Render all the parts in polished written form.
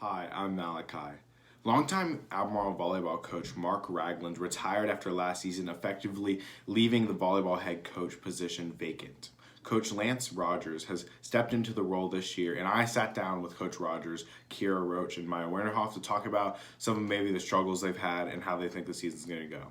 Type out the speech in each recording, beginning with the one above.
Hi, I'm Malachi. Longtime Albemarle volleyball coach Mark Ragland retired after last season, effectively leaving the volleyball head coach position vacant. Coach Lance Rogers has stepped into the role this year, and I sat down with Coach Rogers, Keira Roach, and Maya Wernerhoff to talk about some of maybe the struggles they've had and how they think the season's going to go.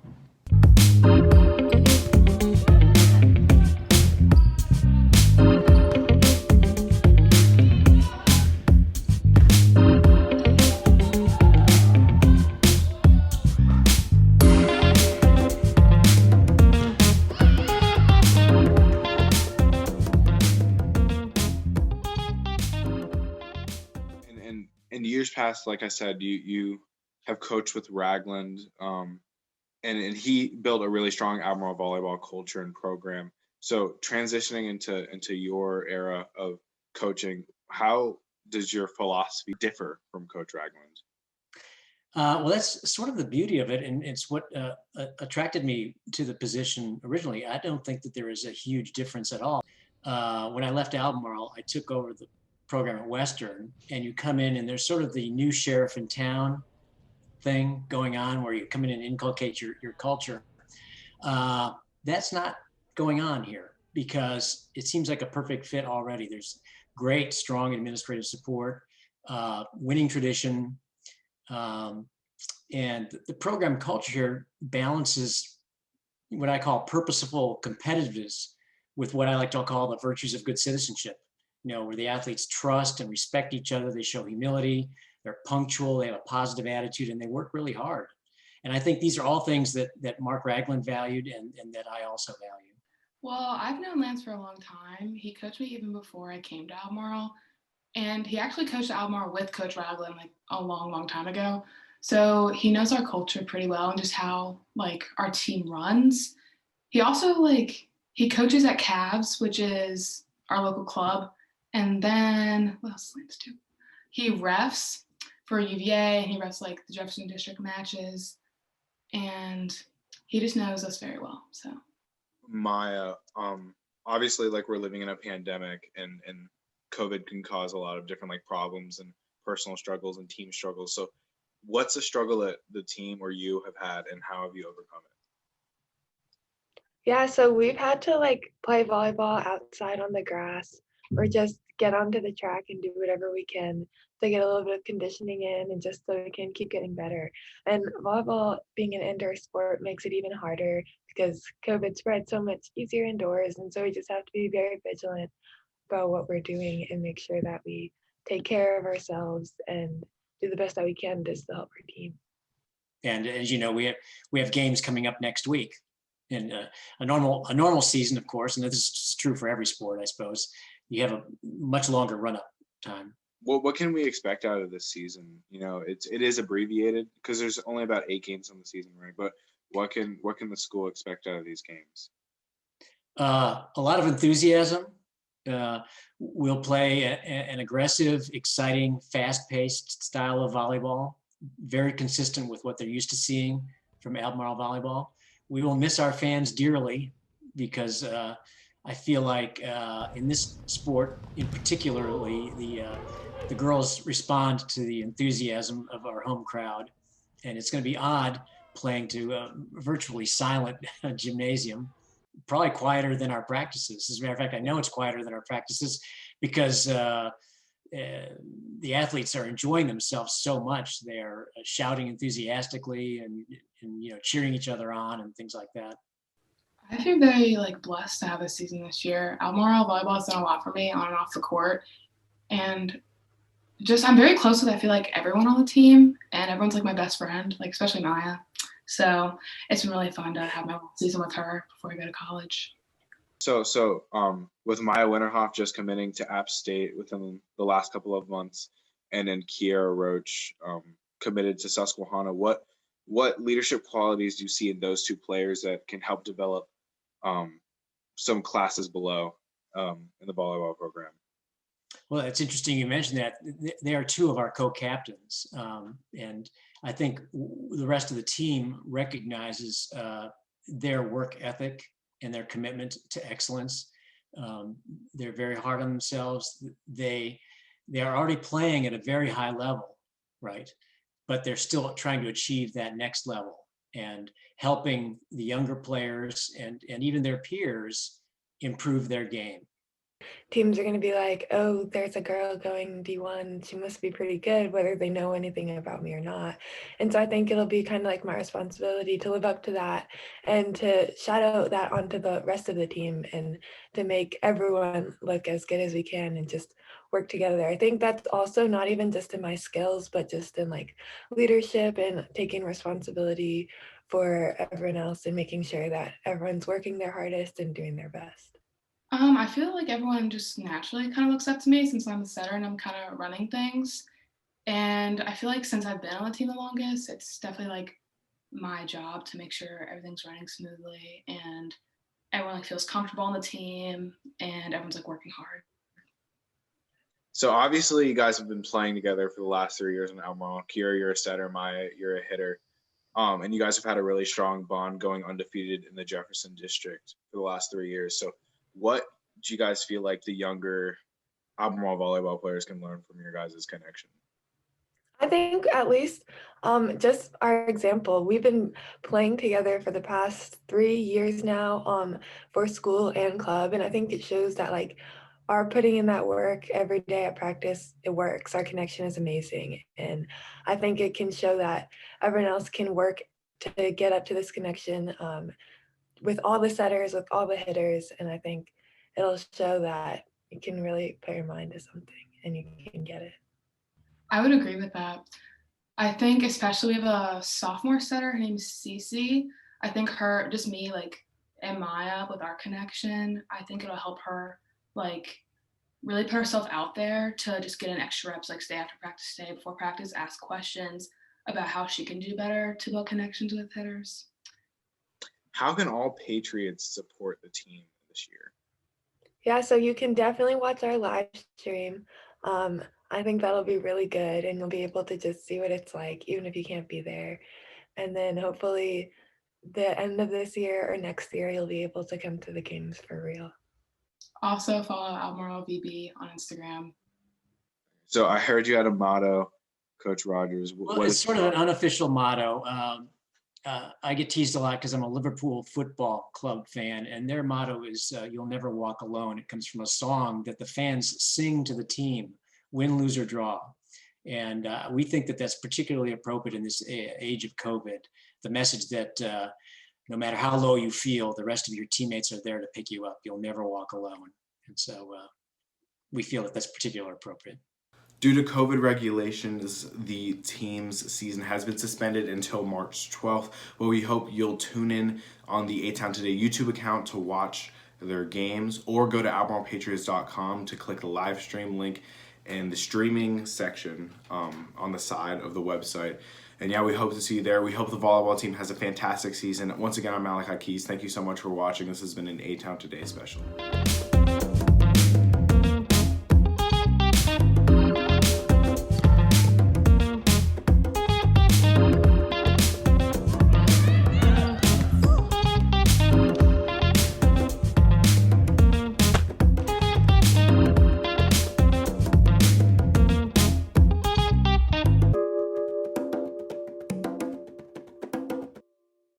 And in years past, like I said, you have coached with Ragland, and he built a really strong Albemarle volleyball culture and program. So transitioning into your era of coaching, how does your philosophy differ from Coach Ragland? Well, that's sort of the beauty of it, and it's what attracted me to the position originally. I don't think that there is a huge difference at all. When I left Albemarle, I took over the program at Western, and you come in, and there's sort of the new sheriff in town thing going on, where you come in and inculcate your culture. Uh, that's not going on here because it seems like a perfect fit already. There's great, strong administrative support, winning tradition. Um, and the program culture here balances what I call purposeful competitiveness with what I like to call the virtues of good citizenship. Where the athletes trust and respect each other, they show humility, they're punctual, they have a positive attitude, and they work really hard. And I think these are all things that Mark Ragland valued and that I also value. Well, I've known Lance for a long time. He coached me even before I came to Albemarle. And he actually coached Albemarle with Coach Ragland like a long, long time ago. So he knows our culture pretty well and just how like our team runs. He also he coaches at Cavs, which is our local club. And then what else does Lance do? He refs for UVA and he refs like the Jefferson District matches. And he just knows us very well. So Maya, obviously, like we're living in a pandemic, and COVID can cause a lot of different like problems and personal struggles and team struggles. So, what's a struggle that the team or you have had, and how have you overcome it? Yeah, so we've had to play volleyball outside on the grass or just get onto the track and do whatever we can to get a little bit of conditioning in and just so we can keep getting better. And volleyball being an indoor sport makes it even harder because COVID spread so much easier indoors. And so we just have to be very vigilant about what we're doing and make sure that we take care of ourselves and do the best that we can just to help our team. And as you know, we have games coming up next week. In a normal season, of course, and this is true for every sport, I suppose. You have a much longer run-up time. What can we expect out of this season? It is abbreviated because there's only about 8 games on the season, right? But what can the school expect out of these games? A lot of enthusiasm. We'll play an aggressive, exciting, fast-paced style of volleyball, very consistent with what they're used to seeing from Albemarle volleyball. We will miss our fans dearly because I feel like in this sport, in particularly, the girls respond to the enthusiasm of our home crowd, and it's going to be odd playing to a virtually silent gymnasium, probably quieter than our practices. As a matter of fact, I know it's quieter than our practices because the athletes are enjoying themselves so much. They're shouting enthusiastically and cheering each other on and things like that. I feel very blessed to have this season this year. Albemarle volleyball has done a lot for me on and off the court, and just I'm very close with I feel like everyone on the team, and everyone's like my best friend, especially Maya. So it's been really fun to have my season with her before I go to college. So with Maya Wernerhoff just committing to App State within the last couple of months, and then Keira Roach committed to Susquehanna, what leadership qualities do you see in those two players that can help develop some classes below in the volleyball program? Well, it's interesting you mentioned that. They are two of our co-captains, and I think the rest of the team recognizes their work ethic and their commitment to excellence. They're very hard on themselves. They are already playing at a very high level, right? But they're still trying to achieve that next level and helping the younger players and even their peers improve their game. Teams are going to be like, oh, there's a girl going D1. She must be pretty good, whether they know anything about me or not. And so I think it'll be kind of like my responsibility to live up to that and to shadow that onto the rest of the team and to make everyone look as good as we can and just work together. I think that's also not even just in my skills, but just in like leadership and taking responsibility for everyone else and making sure that everyone's working their hardest and doing their best. I feel like everyone just naturally kind of looks up to me since I'm the setter and I'm kind of running things. And I feel like since I've been on the team the longest, it's definitely like my job to make sure everything's running smoothly and everyone like feels comfortable on the team and everyone's like working hard. So obviously you guys have been playing together for the last 3 years in Albemarle. Keira, you're a setter. Maya, you're a hitter. And you guys have had a really strong bond going undefeated in the Jefferson district for the last 3 years. So what do you guys feel like the younger Albemarle volleyball players can learn from your guys' connection? I think at least just our example, we've been playing together for the past 3 years now for school and club. And I think it shows that like our putting in that work every day at practice, it works. Our connection is amazing. And I think it can show that everyone else can work to get up to this connection with all the setters, with all the hitters. And I think it'll show that you can really put your mind to something and you can get it. I would agree with that. I think especially we have a sophomore setter, her name's Cece. I think her, just me, like, and Maya with our connection, I think it'll help her like really put herself out there to just get in extra reps, like stay after practice, stay before practice, ask questions about how she can do better to build connections with hitters. How can all Patriots support the team this year? Yeah, so you can definitely watch our live stream. I think that'll be really good and you'll be able to just see what it's like, even if you can't be there. And then hopefully the end of this year or next year, you'll be able to come to the games for real. Also follow Albemarle VB on Instagram. So I heard you had a motto, Coach Rogers. Well, it's sort of an unofficial motto. I get teased a lot because I'm a Liverpool Football Club fan, and their motto is "You'll never walk alone." It comes from a song that the fans sing to the team, win, lose, or draw. And we think that that's particularly appropriate in this age of COVID. The message that no matter how low you feel, the rest of your teammates are there to pick you up. You'll never walk alone. And so we feel that that's particularly appropriate. Due to COVID regulations, the team's season has been suspended until March 12th, but we hope you'll tune in on the A-Town Today YouTube account to watch their games, or go to AlbemarlePatriots.com to click the live stream link in the streaming section on the side of the website. And yeah, we hope to see you there. We hope the volleyball team has a fantastic season. Once again, I'm Malachi Keys. Thank you so much for watching. This has been an A-Town Today special.